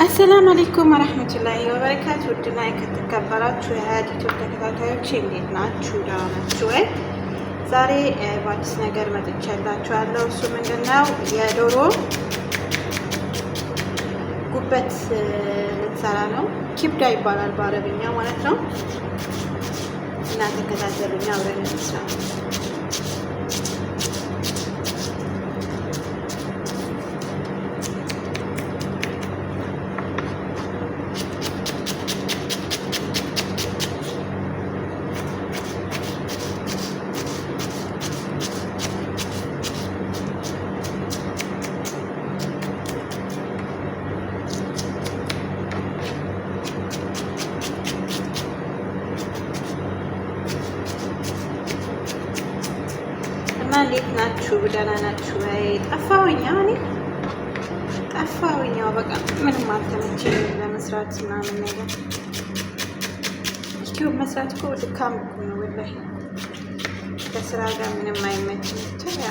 አሰላሙ አለይኩም ወረህመቱላሂ ወበረካቱ። ውድና የተከበራችሁ የሀያቲቱ ተከታታዮች እንዴት ናችሁ? ደህና ናችሁ ወይ? ዛሬ በአዲስ ነገር መጥቻላችኋለሁ። እሱ ምንድነው? የዶሮ ጉበት ልንሰራ ነው። ኪብዳ ይባላል በአረብኛ ማለት ነው። እና ተከታተሉኝ፣ አብረን እንስራ። እንዴት ናችሁ? ደህና ናችሁ ወይ? ጠፋሁኝ። እኔ ጠፋሁኝ። በቃ ምንም አልተመቸኝም ለመስራት ምናምን ነገር። ዩቲዩብ መስራት እኮ ድካም እኮ ነው ወላሂ። ከስራ ጋር ምንም አይመችም። ብቻ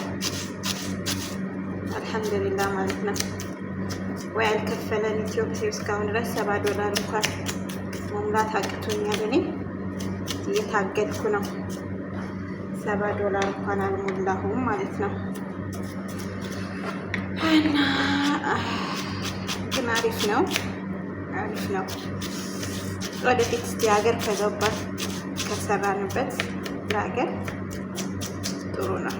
አልሐምዱሊላህ ማለት ነው። ወይ አልከፈለን ኢትዮጵያ እስካሁን ድረስ $7 እንኳን መሙላት አቅቶኛል። እኔ እየታገድኩ ነው። $7 እንኳን አልሞላሁም ማለት ነው። እና ግን አሪፍ ነው፣ አሪፍ ነው። ወደፊት እስቲ ሀገር ከገባት ከሰራንበት ለሀገር ጥሩ ነው።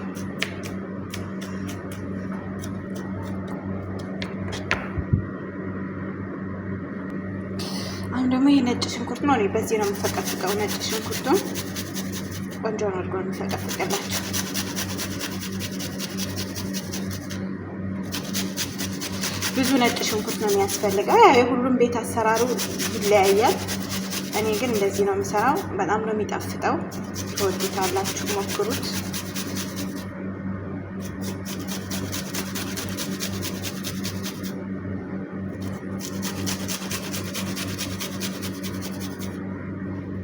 አሁን ደግሞ የነጭ ሽንኩርት ነው። እኔ በዚህ ነው የምፈቀፍቀው። ነጭ ሽንኩርቱን ቆንጆ ነው አድርጎ የሚፈቀፍቅላቸው። ብዙ ነጭ ሽንኩርት ነው የሚያስፈልገው። ያው የሁሉም ቤት አሰራሩ ይለያያል። እኔ ግን እንደዚህ ነው የምሰራው። በጣም ነው የሚጣፍጠው። ትወዱታላችሁ፣ ሞክሩት።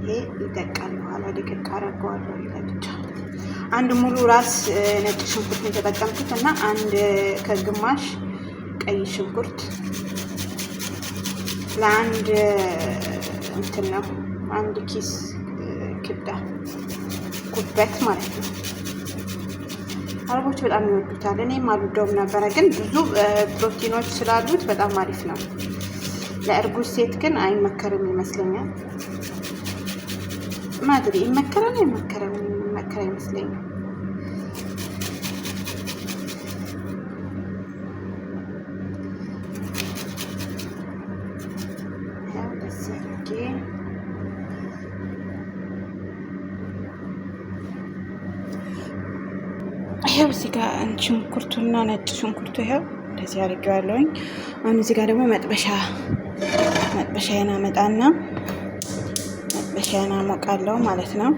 ይሄ ይደቃል። በኋላ ድቅቅ አደርገዋለሁ። ይለብቻ አንድ ሙሉ ራስ ነጭ ሽንኩርት የተጠቀምኩት እና አንድ ከግማሽ ቀይ ሽንኩርት ለአንድ እንትን ነው። አንድ ኪስ ኪብዳ ጉበት ማለት ነው። አረቦች በጣም ይወዱታል። እኔም አልወደውም ነበረ፣ ግን ብዙ ፕሮቲኖች ስላሉት በጣም አሪፍ ነው። ለእርጉዝ ሴት ግን አይመከርም ይመስለኛል። ማድሪ ይመከራል አይመከርም? ይመከር ይመስለኛል። ይኸው እዚህ ጋር ሽንኩርቱና ነጭ ሽንኩርቱ ይኸው እንደዚህ አድርጌዋለሁኝ። አሁን እዚህ ጋር ደግሞ መጥበሻዬን አመጣና መጥበሻዬን አሞቃለሁ ማለት ነው።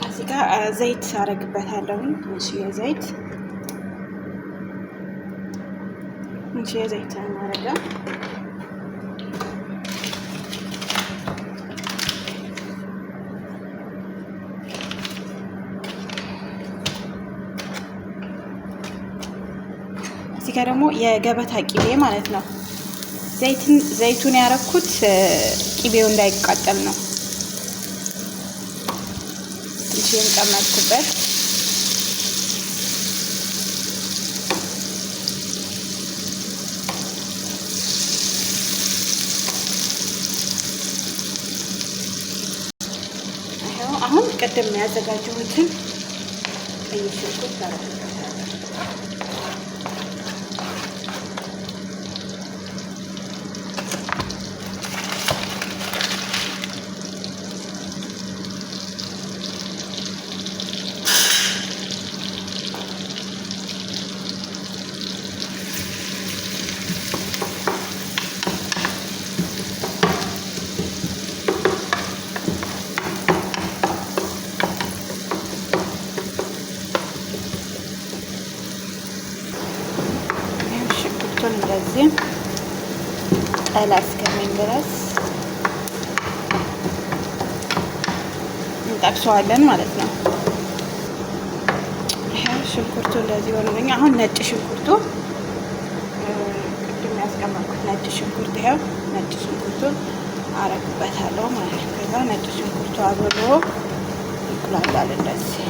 እዚህ ጋር ዘይት አደርግበታለሁ። ትንሽዬ ዘይት አደርጋለሁ። እዚህ ጋር ደግሞ የገበታ ቂቤ ማለት ነው። ዘይቱን ያረኩት ቂቤው እንዳይቃጠል ነው። ትንሽዬን ጨመርኩበት። አሁን ቅድም ያዘጋጀሁትን ቀይ ሽንኩርት አደርጋለሁ። እንደዚህ ቀላ እስከሚል ድረስ እንጠብሰዋለን ማለት ነው። ይሄ ሽንኩርቱ እንደዚህ ሆኖልኝ አሁን ነጭ ሽንኩርቱ ቅድም ያስቀመጥኩት ነጭ ሽንኩርት ይሄው ነጭ ሽንኩርቱ አረግበታለሁ ማለት ነው። ከዛ ነጭ ሽንኩርቱ አብሮ ይቁላላል እንደዚህ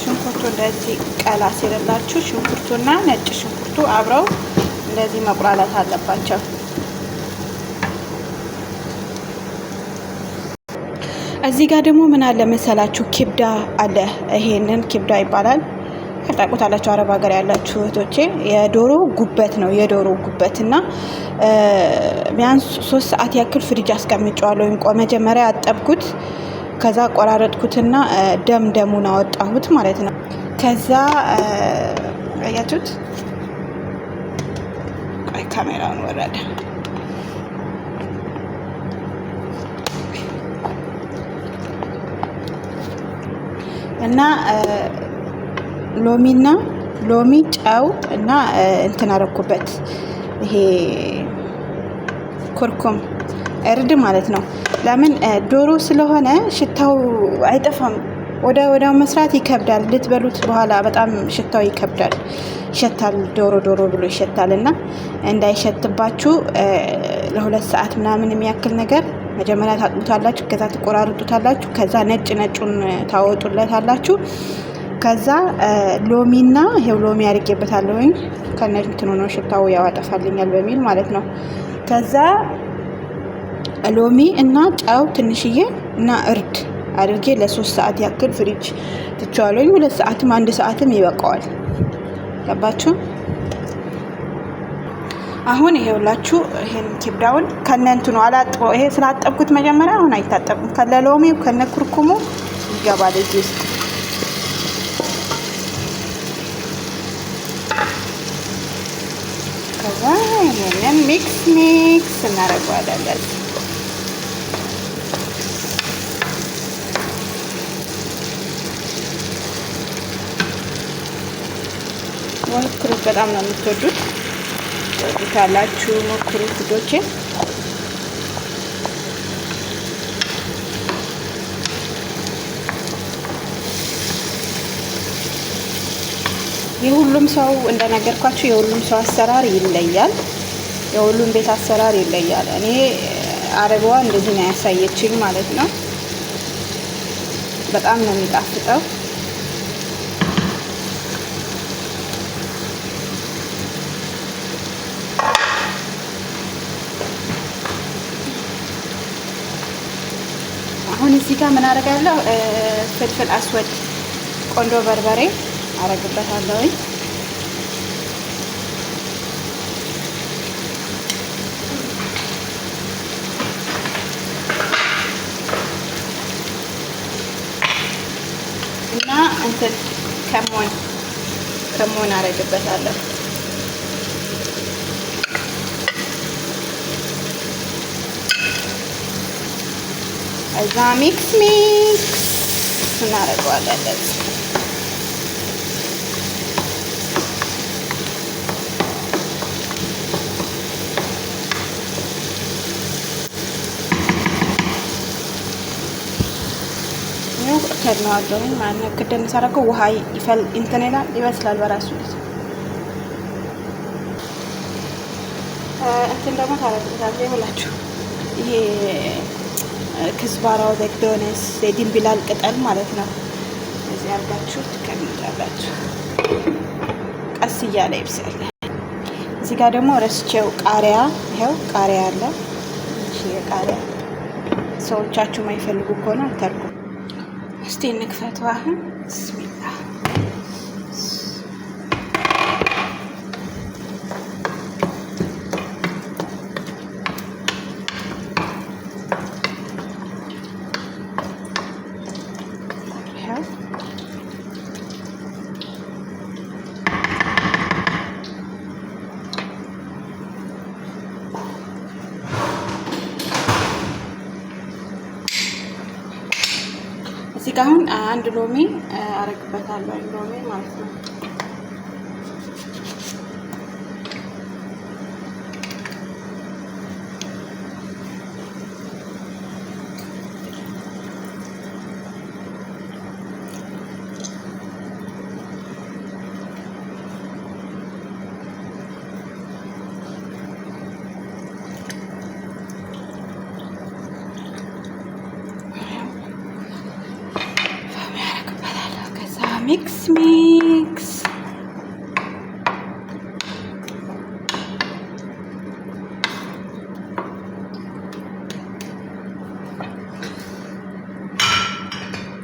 ሽንኩርቱ እንደዚህ ቀላ ሲልላችሁ ሽንኩርቱና ነጭ ሽንኩርቱ አብረው እንደዚህ መቁላላት አለባቸው። እዚህ ጋር ደግሞ ምን አለ መሰላችሁ? ኪብዳ አለ። ይሄንን ኪብዳ ይባላል። ታውቁታላችሁ አረብ ሀገር ያላችሁ እህቶቼ። የዶሮ ጉበት ነው። የዶሮ ጉበት እና ቢያንስ 3 ሰዓት ያክል ፍሪጅ አስቀምጨዋለሁ። መጀመሪያ አጠብኩት፣ ከዛ ቆራረጥኩትና ደሙን አወጣሁት ማለት ነው። ከዛ አያችሁት? ቆይ ካሜራውን ወረደ እና ሎሚ ጨው እና እንትን አደረኩበት። ይሄ ኩርኩም እርድ ማለት ነው። ለምን ዶሮ ስለሆነ ሽታው አይጠፋም። ወዲያው መስራት ይከብዳል። ልትበሉት በኋላ በጣም ሽታው ይከብዳል፣ ይሸታል። ዶሮ ብሎ ይሸታል እና እንዳይሸትባችሁ ለ2 ሰዓት ምናምን የሚያክል ነገር መጀመሪያ ታጥቡታላችሁ፣ ከዛ ትቆራርጡታላችሁ፣ ከዛ ነጩን ታወጡለታላችሁ። ከዛ ሎሚና ይሄው ሎሚ አድርጌበታለሁኝ ከነእንትኑ ነው ሽታው ያወጣፋልኛል በሚል ማለት ነው። ከዛ ሎሚ እና ጨው ትንሽዬ እና እርድ አድርጌ ለ3 ሰዓት ያክል ፍሪጅ ትቼዋለሁኝ። 2 ሰዓትም 1 ሰዓትም ይበቃዋል። ገባችሁ? አሁን ይሄውላችሁ ይሄን ኪብዳውን ከነንትኑ አላጥበው። ይሄ ስላጠብኩት መጀመሪያ አሁን አይታጠብም። ከለሎሚው ከነኩርኩሙ ይገባል እዚህ ውስጥ። ከዛ ይሄንን ሚክስ እናደርገዋለን። ሞክሩት፣ በጣም ነው የምትወዱት። ወዱታላችሁ፣ ሞክሩት ልጆቼ። የሁሉም ሰው እንደነገርኳችሁ የሁሉም ሰው አሰራር ይለያል። የሁሉም ቤት አሰራር ይለያል። እኔ አረቧ እንደዚህ ነው ያሳየችኝ ማለት ነው። በጣም ነው የሚጣፍጠው። አሁን እዚህ ጋር ምን አደርጋለሁ? ፍልፍል አስወድ ቆንጆ በርበሬ አረግበታለሁ። እና እንትን ከሞን አረግበታለሁ። እዛ ሚክስ እናደርገዋለን። ከድነዋለሁ ማለት ነው። ክደን ሰራከው ውሃ እንትን ይላል ይበስላል በራሱ እንትን ደግሞ ታረጋግጣለሁ። ይኸውላችሁ ይሄ ክዝባራው ደግዶነስ የድንብላል ቅጠል ማለት ነው። እዚህ አርጋችሁ ትከምታላችሁ። ቀስ እያለ ይብሳል። እዚህ ጋር ደግሞ ረስቼው ቃሪያ፣ ይኸው ቃሪያ አለ። እሺ ቃሪያ ሰዎቻችሁ ማይፈልጉ ከሆነ አታርጉ። እስቲ እንክፈተው አሁን። ብስሚላ እዚህ ጋር አሁን አንድ ሎሚ አረግበታለሁ። አንድ ሎሚ ማለት ነው። ሚክስ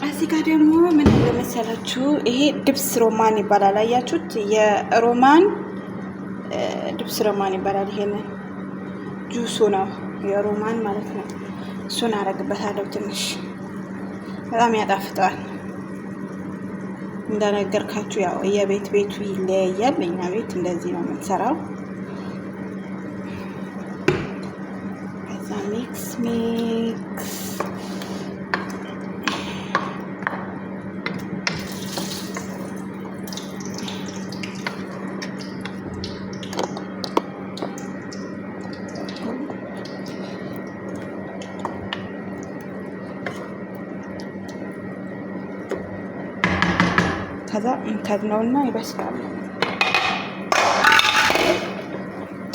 እዚህ ጋር ደግሞ ምን እንደመሰላችሁ ይሄ ድብስ ሮማን ይባላል። አያችሁት? የሮማን ድብስ ሮማን ይባላል። ይሄንን ጁሱ ነው የሮማን ማለት ነው። እሱን አረግበታለሁ ትንሽ በጣም ያጣፍጠዋል። እንደነገርካችሁ ያው የቤት ቤቱ ይለያያል። እኛ ቤት እንደዚህ ነው የምንሰራው። ከዛ ሚክስ ከዛ እንከድነውና ይበስላል።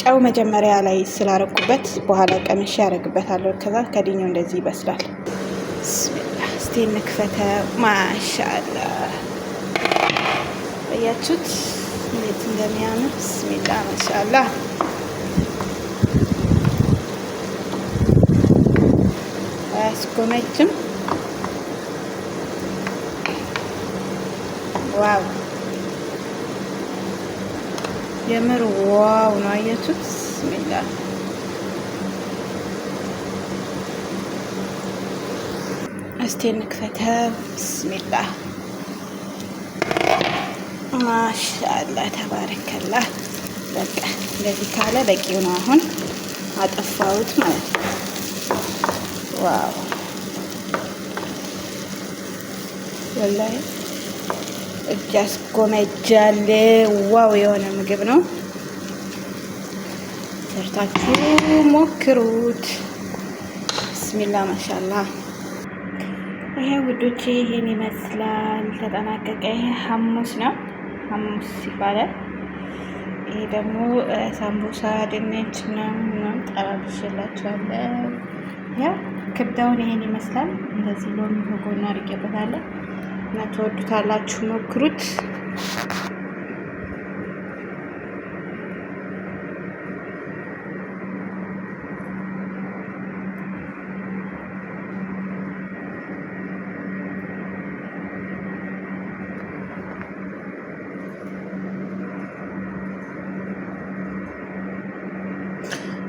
ጨው መጀመሪያ ላይ ስላረኩበት በኋላ ቀምሼ ያደርግበታለሁ። ከዛ ከድኛው እንደዚህ ይበስላል። ብስሚላህ እስቲ እንክፈተው። ማሻአላ አያችሁት እንዴት እንደሚያምር። ብስሚላህ ማሻአላ። አያስጎመጅም። ዋው የምር ዋው ነው። አያችሁት? ብስሚላ እስቲ እንክፈተው። ብስሚላ ማሻአላ ተባረከላ። በቃ እንደዚህ ካለ በቂው ነው። አሁን አጠፋሁት ማለት ነው። ዋው ወላሂ እጅ ያስጎመጃል። ዋው የሆነ ምግብ ነው። ሰርታችሁ ሞክሩት። ብስሚላ ማሻአላ። ይሄ ውዶቼ ይሄን ይመስላል። ተጠናቀቀ። ይሄ ሐሙስ ነው፣ ሐሙስ ይባላል። ይሄ ደግሞ ሳምቡሳ ድንች ነው ጠራርሼላችኋለሁ። ያው ክብዳውን ይሄን ይመስላል። እንደዚህ ሎሚ ከጎኑ አድርጌበታለሁ እና ትወዱታላችሁ። ሞክሩት።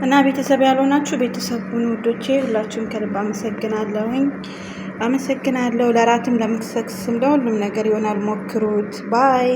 እና ቤተሰብ ያልሆናችሁ ቤተሰቡን ውዶቼ ሁላችሁም ከልብ አመሰግናለሁ። ለራትም ለምትሰክስም ለሁሉም ነገር ይሆናል። ሞክሩት። ባይ